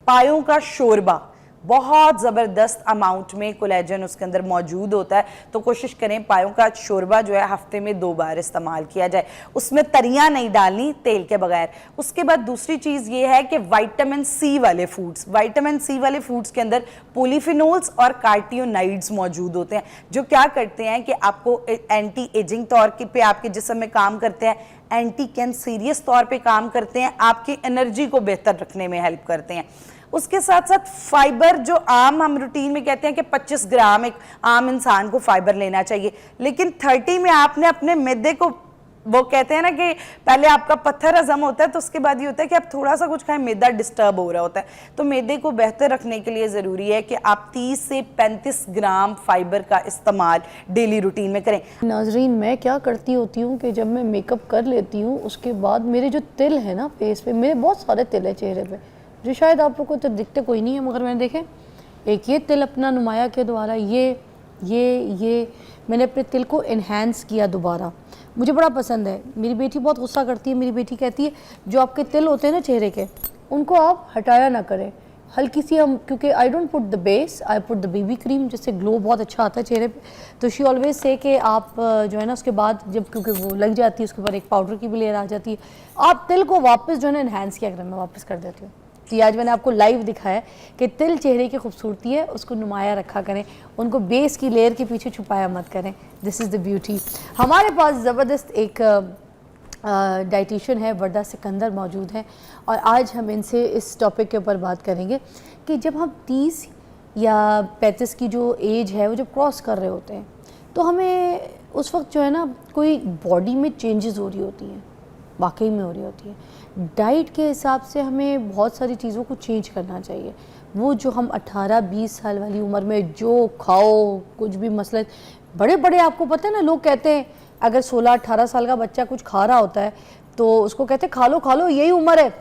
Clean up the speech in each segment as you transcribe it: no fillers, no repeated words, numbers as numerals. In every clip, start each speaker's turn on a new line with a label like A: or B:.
A: पायों का शोरबा, बहुत ज़बरदस्त अमाउंट में कोलेजन उसके अंदर मौजूद होता है, तो कोशिश करें पायों का शोरबा जो है हफ्ते में 2 बार इस्तेमाल किया जाए। उसमें तरियां नहीं डालनी तेल के बगैर। उसके बाद दूसरी चीज़ ये है कि विटामिन सी वाले फूड्स, विटामिन सी वाले फूड्स के अंदर पॉलीफिनोल्स और कार्टियोनाइड्स मौजूद होते हैं, जो क्या करते हैं कि आपको एंटी एजिंग तौर पे आपके जिस्म में काम करते हैं, एंटी कैंसरियस तौर पे काम करते हैं, आपकी एनर्जी को बेहतर रखने में हेल्प करते हैं। उसके साथ साथ फाइबर, जो आम हम रूटीन में कहते हैं कि 25 ग्राम एक आम इंसान को फाइबर लेना चाहिए, लेकिन 30 में आपने अपने मैदे को, वो कहते हैं ना कि पहले आपका पत्थर हजम होता है तो उसके बाद ये होता है कि आप थोड़ा सा कुछ खाएं, मैदा डिस्टर्ब हो रहा होता है। तो मैदे को बेहतर रखने के लिए ज़रूरी है कि आप 30 से 35 ग्राम फाइबर का इस्तेमाल डेली रूटीन में करें।
B: नाजरीन, मैं क्या करती होती हूँ कि जब मैं मेकअप कर लेती हूँ उसके बाद मेरे जो तिल है ना फेस पे, मेरे बहुत सारे तिल है चेहरे पे, जो शायद आप लोग को तो दिखते कोई नहीं है, मगर मैंने देखें एक ये तिल अपना नुमाया के द्वारा ये मैंने अपने तिल को इन्हेंस किया दोबारा। मुझे बड़ा पसंद है। मेरी बेटी बहुत गुस्सा करती है, मेरी बेटी कहती है जो आपके तिल होते हैं ना चेहरे के, उनको आप हटाया ना करें, हल्की सी हम, क्योंकि I don't put the base, I put the baby cream, जिससे ग्लो बहुत अच्छा आता है चेहरे पे। तो शी ऑलवेज से कि आप जो है ना उसके बाद जब, क्योंकि वो लग जाती है उसके बाद एक पाउडर की भी लेयर आ जाती है, आप तिल को वापस जो है ना इन्हेंस किया करें। मैं वापस कर देती हूँ। तो आज मैंने आपको लाइव दिखाया कि तिल चेहरे की खूबसूरती है, उसको नुमाया रखा करें, उनको बेस की लेयर के पीछे छुपाया मत करें। This is the beauty. हमारे पास ज़बरदस्त एक डाइटिशियन है, वर्दा सिकंदर मौजूद है, और आज हम इनसे इस टॉपिक के ऊपर बात करेंगे कि जब हम 30 या 35 की जो एज है वो जब क्रॉस कर रहे होते हैं तो हमें उस वक्त जो है ना कोई बॉडी में चेंजेस हो रही होती हैं, वाकई में हो रही होती है। डाइट के हिसाब से हमें बहुत सारी चीज़ों को चेंज करना चाहिए। वो जो हम 18-20 साल वाली उम्र में जो खाओ, कुछ भी मसला, बड़े बड़े आपको पता है ना, लोग कहते हैं अगर 16-18 साल का बच्चा कुछ खा रहा होता है तो उसको कहते हैं खा लो यही उम्र है,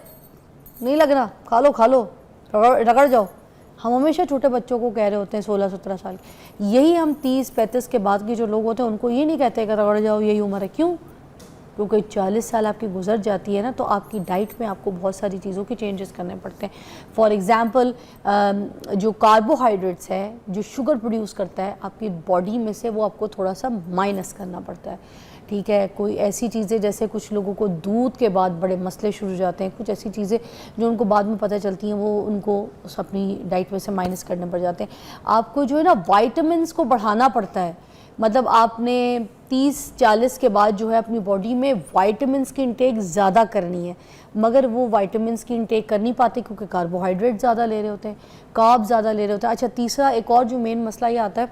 B: नहीं लगना, खा लो रगड़ जाओ। हम हमेशा छोटे बच्चों को कह रहे होते हैं 16-17 साल, यही हम 30-35 के बाद के जो लोग होते हैं उनको ये नहीं कहते कि रगड़ जाओ यही उम्र है। क्यों? क्योंकि 40 साल आपकी गुजर जाती है ना, तो आपकी डाइट में आपको बहुत सारी चीज़ों के चेंजेस करने पड़ते हैं। फॉर एग्ज़ाम्पल जो कार्बोहाइड्रेट्स है, जो शुगर प्रोड्यूस करता है आपकी बॉडी में से, वो आपको थोड़ा सा माइनस करना पड़ता है, ठीक है। कोई ऐसी चीज़ें जैसे कुछ लोगों को दूध के बाद बड़े मसले शुरू हो जाते हैं, कुछ ऐसी चीज़ें जो उनको बाद में पता चलती हैं वो उनको अपनी डाइट में से माइनस करने पड़ जाते हैं। आपको जो है ना वाइटामिन्स को बढ़ाना पड़ता है, मतलब आपने 30-40 के बाद जो है अपनी बॉडी में वाइटामिन्स की इंटेक ज़्यादा करनी है, मगर वो वाइटामिन्स की इंटेक कर नहीं पाते क्योंकि कार्बोहाइड्रेट ज़्यादा ले रहे होते हैं, कार्ब ज़्यादा ले रहे होते हैं। अच्छा, तीसरा एक और जो मेन मसला ये आता है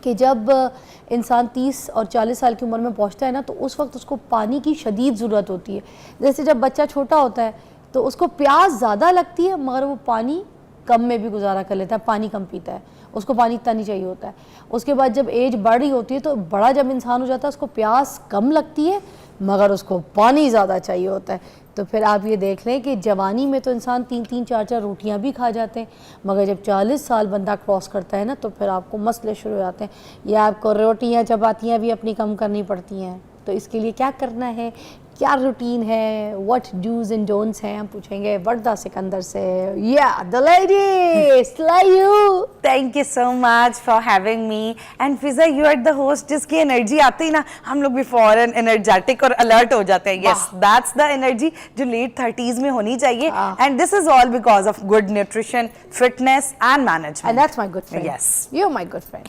B: कि जब इंसान 30 और 40 साल की उम्र में पहुंचता है ना, तो उस वक्त उसको पानी की शदीद ज़रूरत होती है। जैसे जब बच्चा छोटा होता है तो उसको प्यास ज़्यादा लगती है, मगर वो पानी कम में भी गुजारा कर लेता है, पानी कम पीता है, उसको पानी इतना नहीं चाहिए होता है। उसके बाद जब एज बढ़ रही होती है तो बड़ा जब इंसान हो जाता है उसको प्यास कम लगती है, मगर उसको पानी ज़्यादा चाहिए होता है। तो फिर आप ये देख लें कि जवानी में तो इंसान 3-3 4-4 रोटियां भी खा जाते हैं, मगर जब 40 साल बंदा क्रॉस करता है ना, तो फिर आपको मसले शुरू हो जाते हैं, या आपको रोटियां चपातियां भी अपनी कम करनी पड़ती हैं। तो इसके लिए क्या करना है, क्या रूटीन है, व्हाट डूज एंड डोंट्स हैं, हम पूछेंगे वर्दा सिकंदर से। या द लेडी स्लायू,
A: thank you so much for having me. And Fiza, you are the host जिसकी एनर्जी आती है ना, हम लोग भी फॉरन एनर्जेटिक और अलर्ट हो जाते हैं। यस, दैट्स द एनर्जी जो लेट 30s में होनी चाहिए। And this is all because of good nutrition, fitness and management.
B: And that's my good friend.
A: Yes,
B: you are my good friend.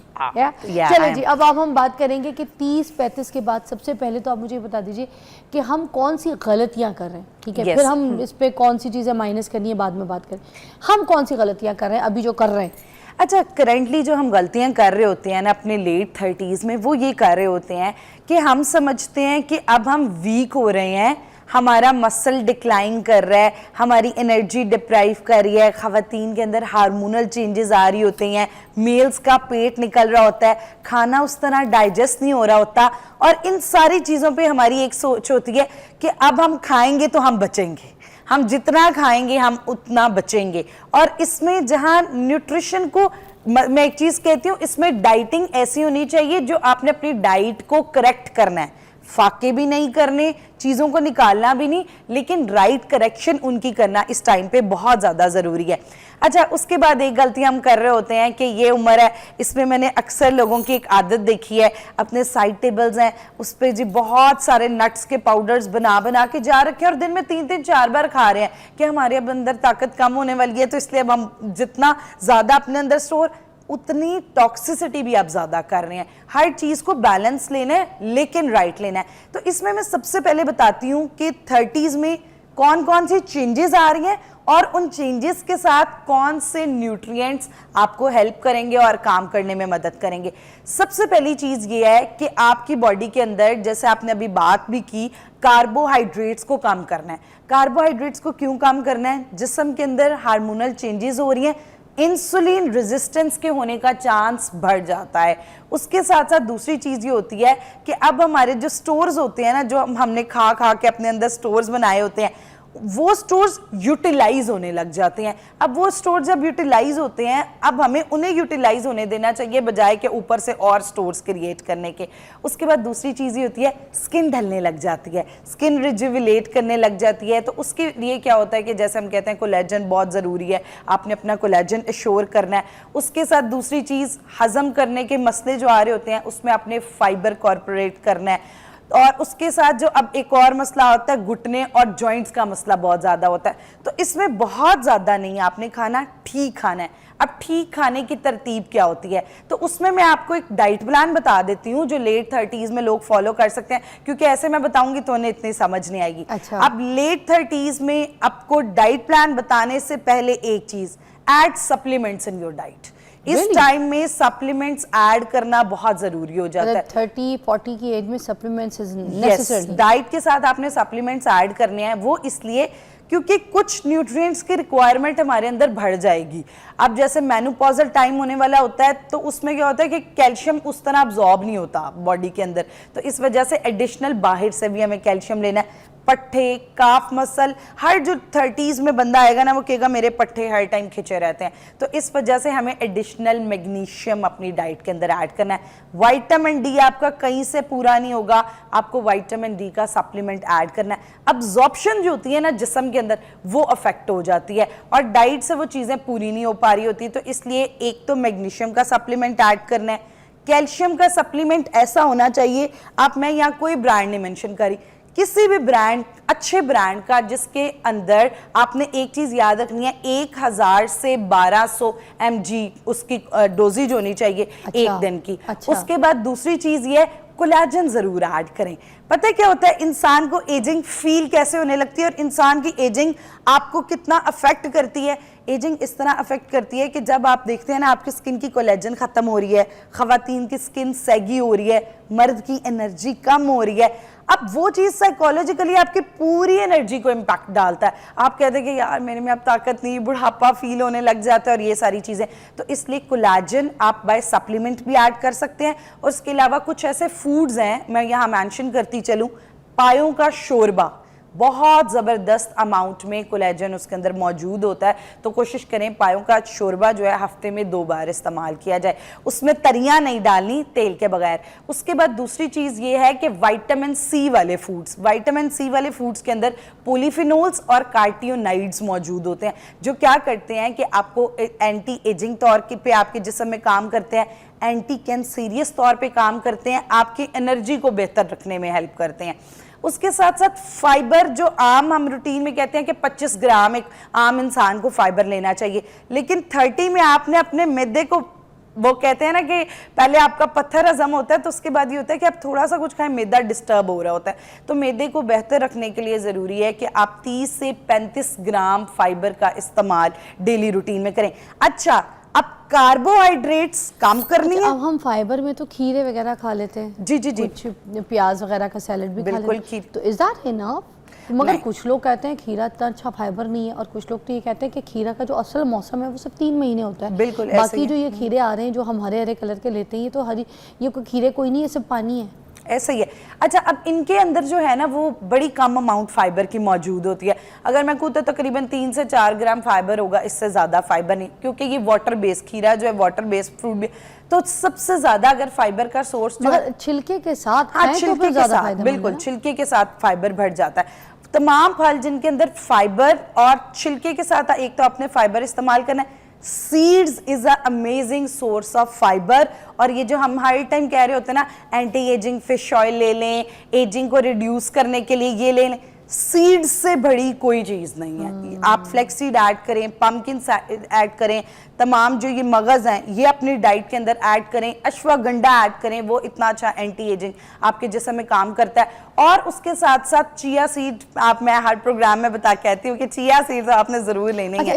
B: चलो जी, अब हम बात करेंगे कि 30-35 के बाद सबसे पहले तो आप मुझे बता दीजिए कि हम कौन सी गलतियां कर रहे हैं, ठीक है। फिर हम इस पे कौन सी चीज़ें माइनस करनी है बाद में बात करें। हम कौन सी गलतियां कर रहे हैं अभी जो कर रहे हैं?
A: अच्छा, करंटली जो हम गलतियां कर रहे होते हैं ना अपने लेट 30s में, वो ये कर रहे होते हैं कि हम समझते हैं कि अब हम वीक हो रहे हैं, हमारा मसल डिक्लाइन कर रहा है, हमारी एनर्जी डिप्राइव कर रही है, ख़वातीन के अंदर हार्मोनल चेंजेस आ रही होती हैं, मेल्स का पेट निकल रहा होता है, खाना उस तरह डाइजेस्ट नहीं हो रहा होता, और इन सारी चीज़ों पे हमारी एक सोच होती है कि अब हम खाएंगे तो हम बचेंगे, हम जितना खाएंगे हम उतना बचेंगे। और इसमें जहाँ न्यूट्रिशन को, मैं एक चीज़ कहती हूँ, इसमें डाइटिंग ऐसी होनी चाहिए जो आपने अपनी डाइट को करेक्ट करना है, फाके भी नहीं करने, चीज़ों को निकालना भी नहीं, लेकिन राइट करेक्शन उनकी करना इस टाइम पे बहुत ज़्यादा ज़रूरी है। अच्छा, उसके बाद एक गलती हम कर रहे होते हैं कि ये उम्र है, इसमें मैंने अक्सर लोगों की एक आदत देखी है, अपने साइड टेबल्स हैं उस पर जी बहुत सारे नट्स के पाउडर्स बना बना के जा रखे हैं और दिन में 3-3-4 बार खा रहे हैं कि हमारे अब अंदर ताकत कम होने वाली है, तो इसलिए अब हम जितना ज़्यादा अपने अंदर स्टोर, उतनी टॉक्सिसिटी भी आप ज़्यादा कर रहे हैं। हर चीज़ को बैलेंस लेना है, लेकिन राइट लेना है। तो इसमें मैं सबसे पहले बताती हूँ कि 30s में कौन कौन सी चेंजेस आ रही हैं और उन चेंजेस के साथ कौन से न्यूट्रिएंट्स आपको हेल्प करेंगे और काम करने में मदद करेंगे। सबसे पहली चीज़ ये है कि आपकी बॉडी के अंदर, जैसे आपने अभी बात भी की, कार्बोहाइड्रेट्स को कम करना है। कार्बोहाइड्रेट्स को क्यों कम करना है? जिस्म के अंदर हार्मोनल चेंजेस हो रही हैं, इंसुलिन रेजिस्टेंस के होने का चांस बढ़ जाता है। उसके साथ साथ दूसरी चीज़ ये होती है कि अब हमारे जो स्टोर्स होते हैं ना, जो हमने खा खा के अपने अंदर स्टोर्स बनाए होते हैं, वो स्टोर्स यूटिलाइज होने लग जाते हैं। अब वो स्टोर्स जब यूटिलाइज होते हैं, अब हमें उन्हें यूटिलाइज होने देना चाहिए बजाय के ऊपर से और स्टोर्स क्रिएट करने के। उसके बाद दूसरी चीज़ ये होती है, स्किन ढलने लग जाती है, स्किन रिजुविलेट करने लग जाती है। तो उसके लिए क्या होता है कि जैसे हम कहते हैं कोलेजन बहुत ज़रूरी है, आपने अपना कोलेजन एश्योर करना है। उसके साथ दूसरी चीज़, हजम करने के मसले जो आ रहे होते हैं उसमें आपने फाइबर कॉर्पोरेट करना है। और उसके साथ जो अब एक और मसला होता है, घुटने और जॉइंट्स का मसला बहुत ज़्यादा होता है। तो इसमें बहुत ज़्यादा नहीं आपने खाना, ठीक खाना है। अब ठीक खाने की तरतीब क्या होती है, तो उसमें मैं आपको एक डाइट प्लान बता देती हूँ जो लेट 30s में लोग फॉलो कर सकते हैं, क्योंकि ऐसे मैं बताऊंगी तो उन्हें इतनी समझ नहीं आएगी।
B: अच्छा।
A: अब लेट 30s में आपको डाइट प्लान बताने से पहले एक चीज़, add supplements in your diet. इस टाइम में सप्लीमेंट्स ऐड करना बहुत जरूरी हो जाता है।
B: 30-40 की एज में सप्लीमेंट्स इज नेसेसरी।
A: डाइट के साथ आपने सप्लीमेंट्स ऐड करने हैं, वो इसलिए क्योंकि कुछ न्यूट्रिएंट्स की रिक्वायरमेंट हमारे अंदर बढ़ जाएगी। अब जैसे मेनोपॉजल टाइम होने वाला होता है, तो उसमें क्या होता है कि कैल्शियम उस तरह अब्जॉर्ब नहीं होता बॉडी के अंदर, तो इस वजह से एडिशनल बाहर से भी हमें कैल्शियम लेना है। पट्ठे, काफ मसल, हर जो 30s में बंदा आएगा ना, वो कहेगा मेरे पट्ठे हर टाइम खिंचे रहते हैं, तो इस वजह से हमें एडिशनल मैग्नीशियम अपनी डाइट के अंदर ऐड करना है। विटामिन डी आपका कहीं से पूरा नहीं होगा, आपको विटामिन डी का सप्लीमेंट ऐड करना है। अब्जॉर्प्शन जो होती है ना जिस्म के अंदर, वो अफेक्ट हो जाती है और डाइट से वो चीज़ें पूरी नहीं हो पा रही होती, तो इसलिए एक तो मैग्नीशियम का सप्लीमेंट ऐड करना है। कैल्शियम का सप्लीमेंट ऐसा होना चाहिए, आप, मैं यहाँ कोई ब्रांड नहीं मेंशन करी, किसी भी ब्रांड, अच्छे ब्रांड का, जिसके अंदर आपने एक चीज़ याद रखनी है, 1000 से 1200 mg उसकी डोजेज होनी चाहिए। अच्छा, एक दिन की। अच्छा। उसके बाद दूसरी चीज़ ये, कोलेजन ज़रूर ऐड करें। पता है क्या होता है, इंसान को एजिंग फील कैसे होने लगती है और इंसान की एजिंग आपको कितना अफेक्ट करती है। एजिंग इस तरह अफेक्ट करती है कि जब आप देखते हैं ना आपकी स्किन की कोलेजन ख़त्म हो रही है, ख़वातीन की स्किन सैगी हो रही है, मर्द की एनर्जी कम हो रही है, अब वो चीज़ साइकोलॉजिकली आपकी पूरी एनर्जी को इम्पैक्ट डालता है। आप कहते हैं कि यार मेरे में अब ताकत नहीं, बुढ़ापा फील होने लग जाता है और ये सारी चीज़ें। तो इसलिए कोलेजन आप बाय सप्लीमेंट भी ऐड कर सकते हैं। और उसके अलावा कुछ ऐसे फूड्स हैं, मैं यहाँ मेंशन करती चलूँ, पायों का शोरबा, बहुत ज़बरदस्त अमाउंट में कोलेजन उसके अंदर मौजूद होता है। तो कोशिश करें पायों का शोरबा जो है हफ्ते में 2 बार इस्तेमाल किया जाए, उसमें तरियां नहीं डालनी, तेल के बगैर। उसके बाद दूसरी चीज़ ये है कि विटामिन सी वाले फूड्स, विटामिन सी वाले फूड्स के अंदर पॉलीफिनोल्स और कार्टियोनाइड्स मौजूद होते हैं, जो क्या करते हैं कि आपको एंटी एजिंग तौर पे आपके जिस्म में काम करते हैं, एंटी कैंसरियस तौर पे काम करते हैं, आपकी एनर्जी को बेहतर रखने में हेल्प करते हैं। उसके साथ साथ फाइबर, जो आम हम रूटीन में कहते हैं कि 25 ग्राम एक आम इंसान को फाइबर लेना चाहिए, लेकिन 30 में आपने अपने मैदे को, वो कहते हैं ना कि पहले आपका पत्थर हजम होता है तो उसके बाद ये होता है कि आप थोड़ा सा कुछ खाएं, मैदा डिस्टर्ब हो रहा होता है। तो मैदे को बेहतर रखने के लिए ज़रूरी है कि आप 30 से 35 ग्राम फाइबर का इस्तेमाल डेली रूटीन में करें। अच्छा, अब कार्बोहाइड्रेट्स कम करनी है।
B: अब हम फाइबर में तो खीरे वगैरह खा लेते हैं,
A: जी जी जी,
B: कुछ प्याज वगैरह का सैलेड भी खा लेते हैं, तो इज दैट इनफ? मगर कुछ लोग कहते हैं खीरा इतना अच्छा फाइबर नहीं है, और कुछ लोग तो ये कहते हैं कि खीरा का जो असल मौसम है वो सिर्फ 3 महीने होता है।
A: बिल्कुल,
B: बाकी जो ये खीरे आ रहे हैं जो हम हरे हरे कलर के लेते हैं, ये तो हरी, ये खीरे कोई नहीं है, सिर्फ पानी है।
A: ऐसा ही है। अच्छा, अब इनके अंदर जो है ना वो बड़ी कम अमाउंट फाइबर की मौजूद होती है। अगर मैं कहूँ तो तकरीबन 3 से 4 ग्राम फाइबर होगा, इससे ज़्यादा फाइबर नहीं, क्योंकि ये वाटर बेस्ड, खीरा जो है वाटर बेस्ड फ्रूट भी, तो सबसे ज़्यादा अगर फाइबर का सोर्स जो है,
B: मगर छिलके के साथ
A: हाँ
B: खाएं तो
A: छिलके
B: फिर
A: के
B: ज्यादा
A: साथ,
B: फायदेमंद है
A: बिल्कुल
B: ना?
A: छिलके के साथ फाइबर बढ़ जाता है। तमाम फल जिनके अंदर फाइबर और छिलके के साथ, एक तो आपने फाइबर इस्तेमाल करना है। Seeds is a amazing source of fibre. और ये जो हम हर टाइम कह रहे होते हैं ना, एंटी एजिंग फिश ऑयल ले लें, एजिंग को रिड्यूस करने के लिए ये ले लें, सीड्स से बड़ी कोई चीज़ नहीं है। आप फ्लेक्स सीड ऐड करें, पम्पकिन ऐड करें, तमाम जो ये मगज़ हैं ये अपनी डाइट के अंदर ऐड करें, अश्वगंधा ऐड करें, वो इतना अच्छा एंटी एजिंग आपके जिस्म में काम करता है। और उसके साथ साथ चिया सीड, आप मैं हर प्रोग्राम में कहती हूँ कि चिया सीड्स आपने ज़रूर लेने हैं।